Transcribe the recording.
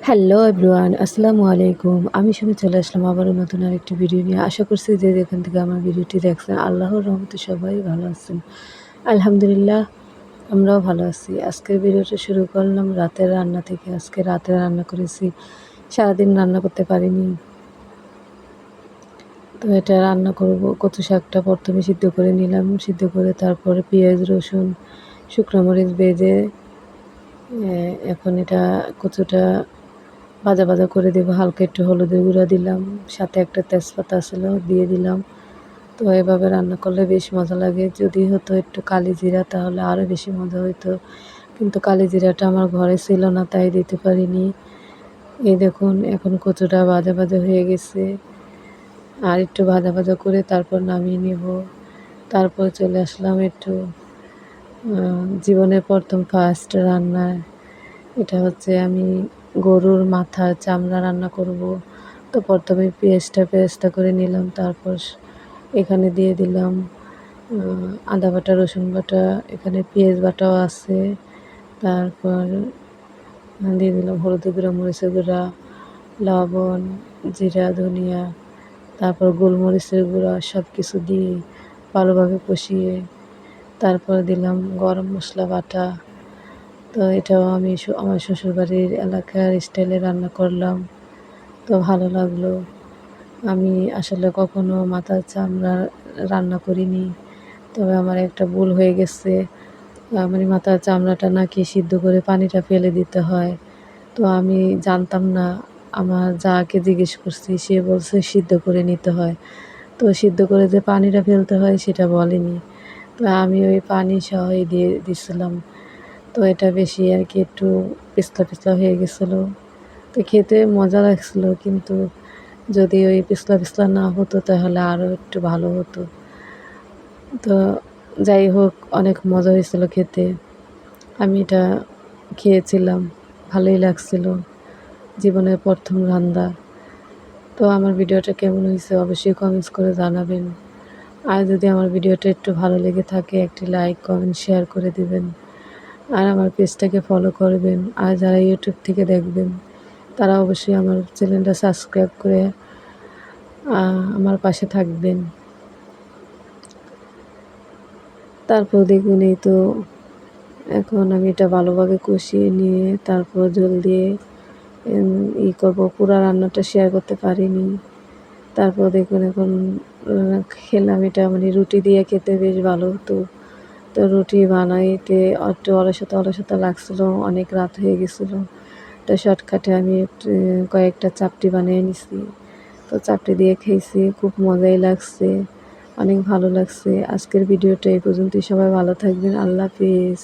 Hello everyone, আসসালামু আলাইকুম। আমি শুনে চলে আসলাম আবারও নতুন আরেকটি ভিডিও নিয়ে। আশা করছি যে যেখান থেকে আমার ভিডিওটি দেখছেন আল্লাহর রহমতে সবাই ভালো আছেন। আলহামদুলিল্লাহ, আমরাও ভালো আছি। আজকের ভিডিওটা শুরু করলাম রাতের রান্না থেকে। আজকে রাতে রান্না করেছি, সারাদিন রান্না করতে পারিনি। তো এটা রান্না করব। কচু শাকটা প্রথমে সিদ্ধ করে নিলাম, সিদ্ধ করে তারপরে পেঁয়াজ রসুন শুকনো মরিচ ভেজে এখন এটা কচুটা ভাজা ভাজা করে দেবো। হালকা একটু হলুদের গুঁড়া দিলাম, সাথে একটা তেজপাতা ছিল দিয়ে দিলাম। তো এভাবে রান্না করলে বেশ মজা লাগে। যদি হতো একটু কালি জিরা তাহলে আরও বেশি মজা হতো, কিন্তু কালি জিরাটা আমার ঘরে ছিল না, তাই দিতে পারিনি। এই দেখুন এখন কচুটা ভাজা ভাজা হয়ে গেছে, আর একটু ভাজা ভাজা করে তারপর নামিয়ে নেব। তারপর চলে আসলাম একটু জীবনের প্রথম ফার্স্ট রান্না। এটা হচ্ছে আমি গরুর মাথার চামড়া রান্না করব। তো প্রথমে পেস্টটা করে নিলাম, তারপর এখানে দিয়ে দিলাম আদা বাটা রসুন বাটা, এখানে পেঁয়াজ বাটাও আছে। তারপর দিয়ে দিলাম হলুদের গুঁড়া মরিচের গুঁড়া লবণ জিরা ধনিয়া তারপর গোলমরিচের গুঁড়া সব কিছু দিয়ে ভালোভাবে কষিয়ে তারপর দিলাম গরম মশলা বাটা। তো এটাও আমি আমার শ্বশুরবাড়ির এলাকার স্টাইলে রান্না করলাম, তো ভালো লাগলো। আমি আসলে কখনো মাথার চামড়া রান্না করিনি, তবে আমার একটা ভুল হয়ে গেছে। মানে মাথার চামড়াটা নাকি সিদ্ধ করে পানিটা ফেলে দিতে হয়, তো আমি জানতাম না। আমার যাকে জিজ্ঞেস করছি সে বলছে সিদ্ধ করে নিতে হয়, তো সিদ্ধ করে যে পানিটা ফেলতে হয় সেটা বলেনি। তো আমি ওই পানি সহই দিয়ে দিছিলাম। তো এটা বেশি আর কি একটু পিছলা পিছলা হয়ে গেছিলো। তো খেতে মজা লাগছিল, কিন্তু যদি ওই পিছলা পিছলা না হতো তাহলে আরও একটু ভালো হতো। তো যাই হোক, অনেক মজা হয়েছিল খেতে। আমি এটা খেয়েছিলাম, ভালোই লাগছিল। জীবনের প্রথম রান্না। তো আমার ভিডিওটা কেমন হয়েছে অবশ্যই কমেন্টস করে জানাবেন। আর যদি আমার ভিডিওটা একটু ভালো লেগে থাকে একটি লাইক কমেন্ট শেয়ার করে দিবেন, আর আমার পেজটাকে ফলো করবেন। আর যারা ইউটিউব থেকে দেখবেন তারা অবশ্যই আমার চ্যানেলটা সাবস্ক্রাইব করে আমার পাশে থাকবেন। তারপর দেখুন এই তো এখন আমি এটা ভালোভাবে কষিয়ে নিয়ে তারপর ঝোল দিয়ে করবো। পুরো রান্নাটা শেয়ার করতে পারিনি। তারপর দেখুন এখন খেলাম এটা, মানে রুটি দিয়ে খেতে বেশ ভালো হতো। তো রুটি বানাইতে একটু অলসতা অলসতা লাগছিলো, অনেক রাত হয়ে গেছিলো। তো শর্টকাটে আমি কয়েকটা চাপটি বানিয়ে নিছি। তো চাপটি দিয়ে খেয়েছি, খুব মজাই লাগছে, অনেক ভালো লাগছে। আজকের ভিডিওটা এই পর্যন্তই। সবাই ভালো থাকবেন, আল্লাহ হাফিজ।